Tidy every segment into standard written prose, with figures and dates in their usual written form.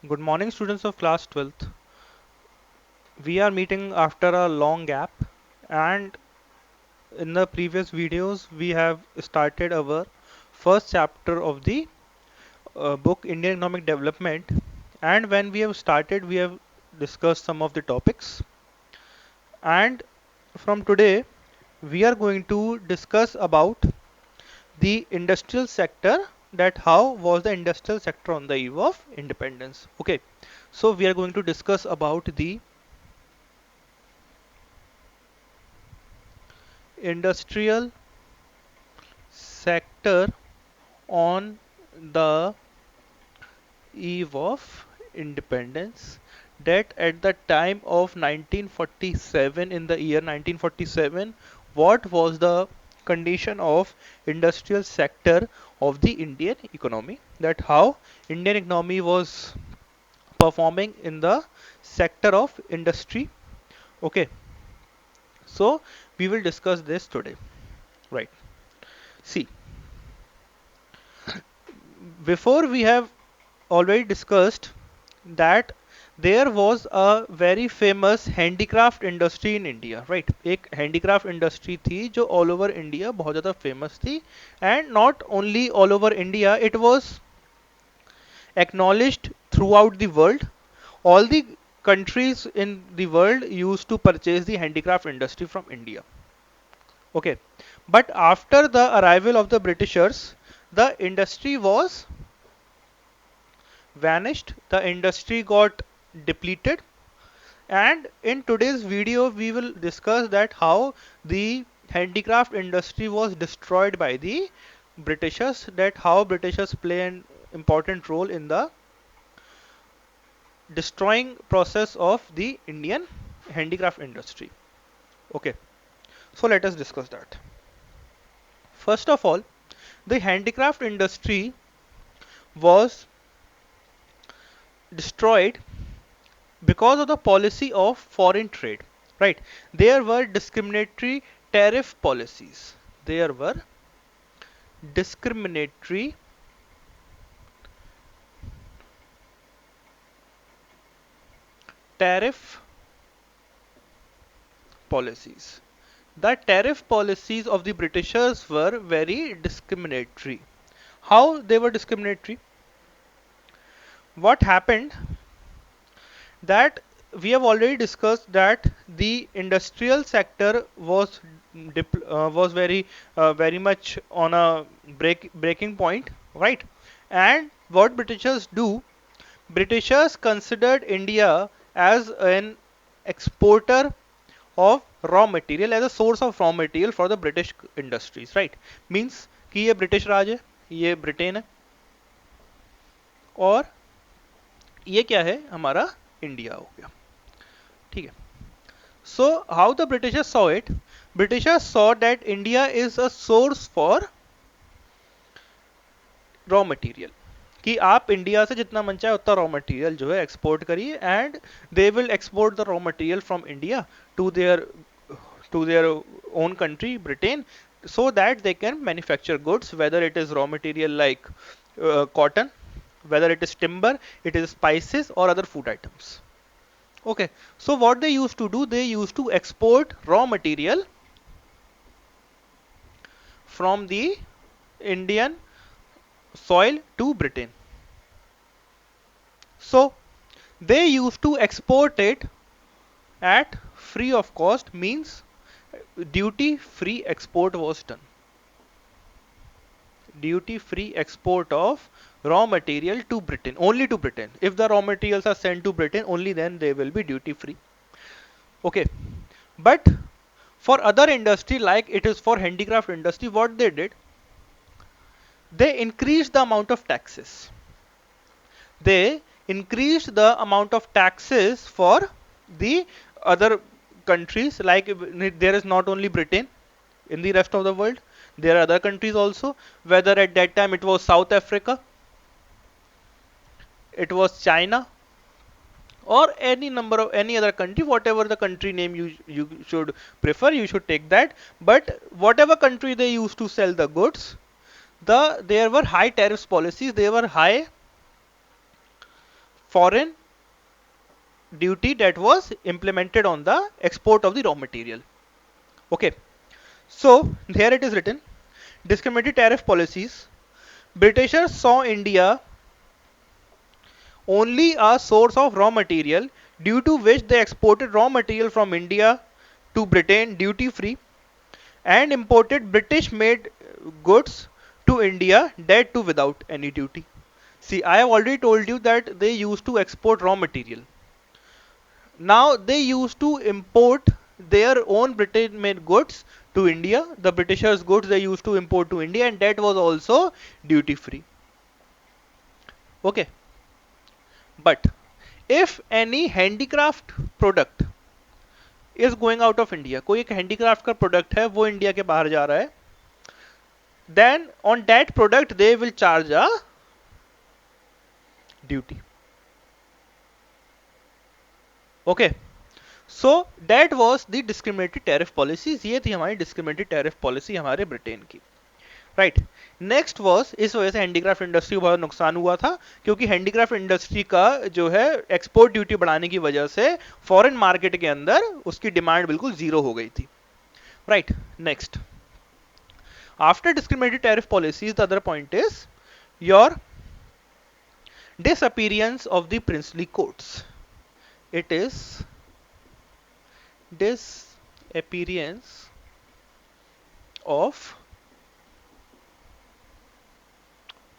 Good morning, students of class 12th. We are meeting after a long gap, and in the previous videos, we have started our first chapter of the book Indian Economic Development. And when we have started, we have discussed some of the topics. And from today, we are going to discuss about the industrial sector, that how was the industrial sector on the eve of independence. Okay, so we are going to discuss about the industrial sector on the eve of independence, that at the time of 1947, in the year 1947, what was the condition of industrial sector of the Indian economy, that how Indian economy was performing in the sector of industry. Okay, so we will discuss this today, right? See, before we have already discussed that there was a very famous handicraft industry in India, right? एक handicraft industry थी जो all over India बहुत ज़्यादा famous थी, and not only all over India, it was acknowledged throughout the world. All the countries in the world used to purchase the handicraft industry from India. Okay, but after the arrival of the Britishers, the industry was vanished, the industry got depleted, and in today's video we will discuss that how the handicraft industry was destroyed by the Britishers, that how Britishers play an important role in the destroying process of the Indian handicraft industry. Okay, so let us discuss that. First of all, the handicraft industry was destroyed because of the policy of foreign trade, right? There were discriminatory tariff policies. There were discriminatory tariff policies. The tariff policies of the Britishers were very discriminatory. How they were discriminatory? What happened, that we have already discussed that the industrial sector was was very much on a breaking point, right? And what Britishers do, Britishers considered India as an exporter of raw material, as a source of raw material for the British industries, right? Means कि ये British राज है, ये Britain है, और ये क्या है, हमारा इंडिया हो गया, ठीक है. So how the Britishers saw it? Britishers saw that India is a source for raw material, कि आप इंडिया से जितना मन चाहे उतना रॉ मटेरियल जो है एक्सपोर्ट करिए, and they will export the raw material from India to their own country Britain, so that they can manufacture goods, whether it is raw material like cotton, whether it is timber, it is spices or other food items. Okay, so what they used to do, they used to export raw material from the Indian soil to Britain. So they used to export it at free of cost, means duty free export was done. Duty free export of raw material to Britain, only to Britain. If the raw materials are sent to Britain, only then they will be duty free. Okay, but for other industry, like it is for handicraft industry, what they did, they increased the amount of taxes. They increased the amount of taxes for the other countries, like there is not only Britain in the rest of the world, there are other countries also, whether at that time it was South Africa, it was China, or any number of any other country, whatever the country name you should prefer, you should take that. But whatever country they used to sell the goods, there were high tariffs policies, there were high foreign duty that was implemented on the export of the raw material. Okay, so here it is written, discriminatory tariff policies. Britishers saw India only a source of raw material, due to which they exported raw material from India to Britain duty free and imported British made goods to India, that too without any duty. See, I have already told you that they used to export raw material. Now they used to import their own British made goods to India. The Britishers' goods they used to import to India, and that was also duty free. Okay, but if any handicraft product is going out of India, कोई एक handicraft का product है वो India के बाहर जा रहा है, then on that product they will charge a duty. Okay, so that was the discriminatory tariff policies. ये थी हमारी discriminatory tariff policy हमारे ब्रिटेन की. राइट, नेक्स्ट वॉज, इस वजह से हैंडीक्राफ्ट इंडस्ट्री को बहुत नुकसान हुआ था, क्योंकि हैंडीक्राफ्ट इंडस्ट्री का जो है एक्सपोर्ट ड्यूटी बढ़ाने की वजह से फॉरेन मार्केट के अंदर उसकी डिमांड बिल्कुल जीरो हो गई थी. Right, next, after discriminatory tariff policies the other point is your disappearance of the princely courts. It is disappearance of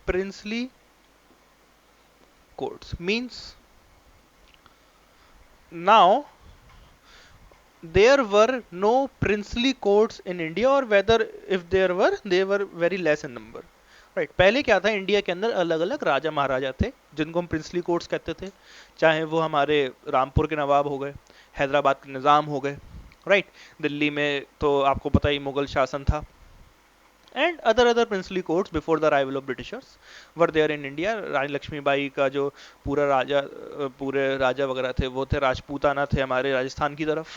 princely courts. Means now there were no princely courts in India, or whether if there were, they were very less in number. Right, पहले क्या था, India के अंदर अलग अलग राजा महाराजा थे जिनको हम प्रिंसली कोर्ट्स कहते थे, चाहे वो हमारे रामपुर के नवाब हो गए, हैदराबाद के निज़ाम हो गए, राइट, दिल्ली में तो आपको पता ही मुगल शासन था, and other princely courts before the arrival of Britishers were there in India. Rani Lakshmibai का जो पूरे राजा वगैरह थे वो थे राजपूताना, थे हमारे राजस्थान की तरफ,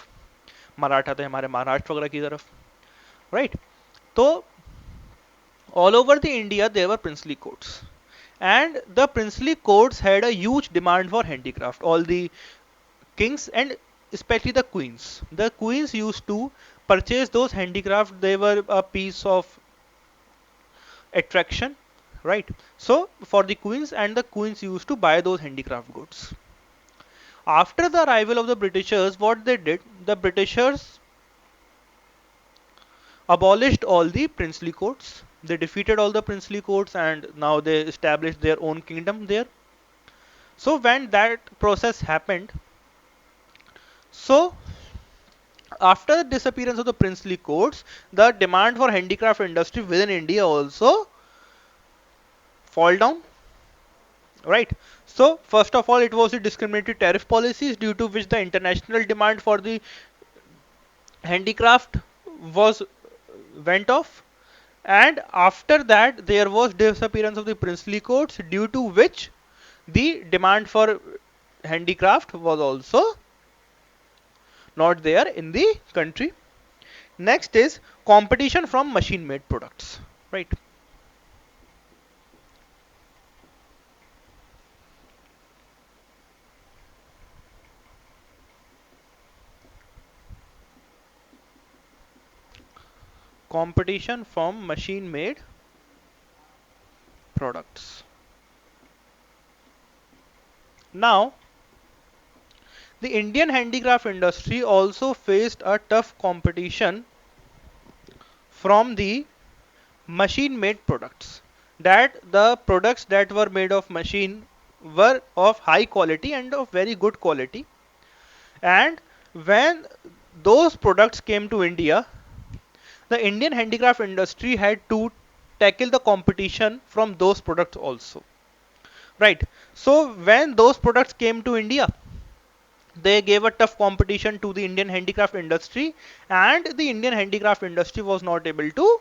मराठा थे हमारे महाराष्ट्र वगैरह की तरफ, राइट. तो all over the India there were princely courts, and the princely courts had a huge demand for handicraft. All the kings and especially the queens used to purchase those handicraft. They were a piece of attraction, right? So for the queens, and the queens used to buy those handicraft goods. After the arrival of the Britishers, what they did, the Britishers abolished all the princely courts. They defeated all the princely courts and now they established their own kingdom there. So when that process happened, so after the disappearance of the princely courts, the demand for handicraft industry within India also fall down, right? So first of all, it was the discriminatory tariff policies, due to which the international demand for the handicraft was went off, and after that there was disappearance of the princely courts, due to which the demand for handicraft was also not there in the country. Next is competition from machine made products, right? Competition from machine made products. Now the Indian handicraft industry also faced a tough competition from the machine made products, that the products that were made of machine were of high quality and of very good quality, and when those products came to India, the Indian handicraft industry had to tackle the competition from those products also, right? So when those products came to India, they gave a tough competition to the Indian handicraft industry, and the Indian handicraft industry was not able to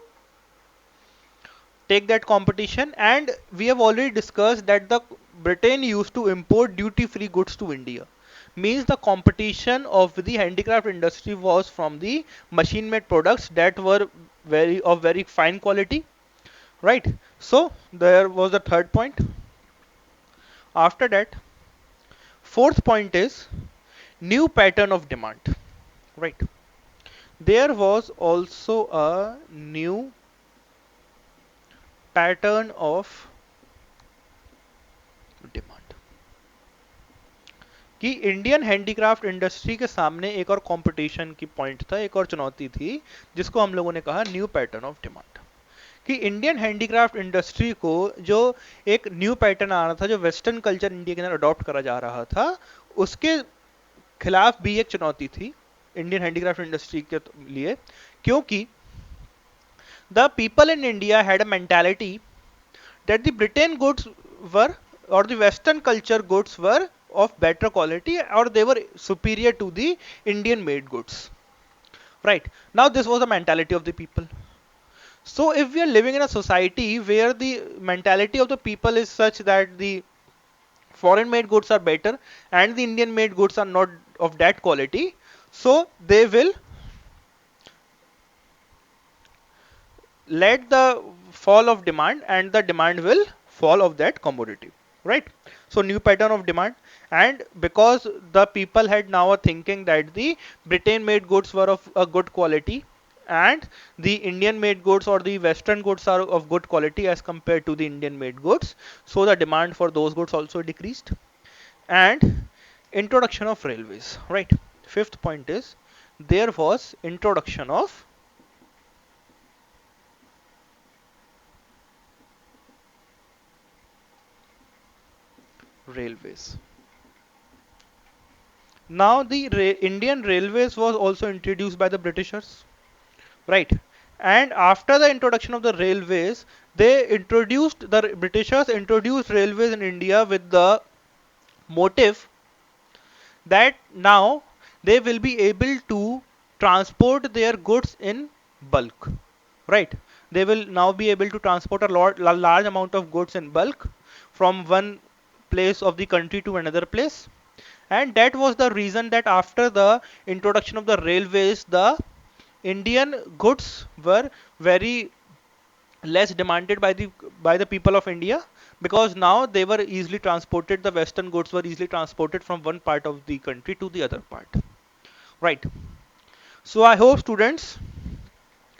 take that competition. And we have already discussed that the Britain used to import duty free goods to India, means the competition of the handicraft industry was from the machine made products that were very fine quality, right? So there was the third point. After that, Fourth point is new pattern of demand. Right. There was also a new pattern of demand कि Indian handicraft industry के सामने एक और competition की point था, एक और चुनौती थी, जिसको हम लोगों ने कहा न्यू पैटर्न ऑफ डिमांड। कि इंडियन हैंडीक्राफ्ट इंडस्ट्री को जो एक न्यू पैटर्न आ रहा था, जो वेस्टर्न कल्चर इंडिया के अंदर अडॉप्ट करा जा रहा था, उसके खिलाफ भी एक चुनौती थी इंडियन हैंडीक्राफ्ट इंडस्ट्री के लिए, क्योंकि the people in India had a mentality that the Britain goods were or the Western culture goods were of better quality or they were superior to the Indian made goods. Right. Now this was the mentality of the people. So if we are living in a society where the mentality of the people is such that the foreign made goods are better and the Indian made goods are not of that quality, so they will let the fall of demand and the demand will fall of that commodity, right? So new pattern of demand, and because the people had now a thinking that the Britain made goods were of a good quality and the Indian made goods or the Western goods are of good quality as compared to the Indian made goods, so the demand for those goods also decreased. And introduction of railways, right? Fifth point is there was introduction of railways. Now the Indian railways was also introduced by the Britishers, right? And after the introduction of the railways, the Britishers introduced railways in India with the motive that now they will be able to transport their goods in bulk, right? They will now be able to transport a large amount of goods in bulk from one place of the country to another place. And that was the reason that after the introduction of the railways, the Indian goods were very less demanded by the people of India, because now they were easily transported. The Western goods were easily transported from one part of the country to the other part. Right. So I hope students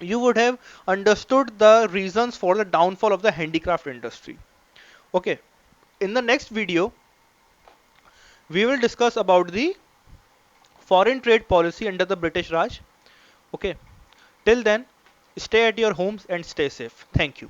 you would have understood the reasons for the downfall of the handicraft industry. Okay. In the next video, we will discuss about the foreign trade policy under the British Raj. Okay. Till then, stay at your homes and stay safe. Thank you.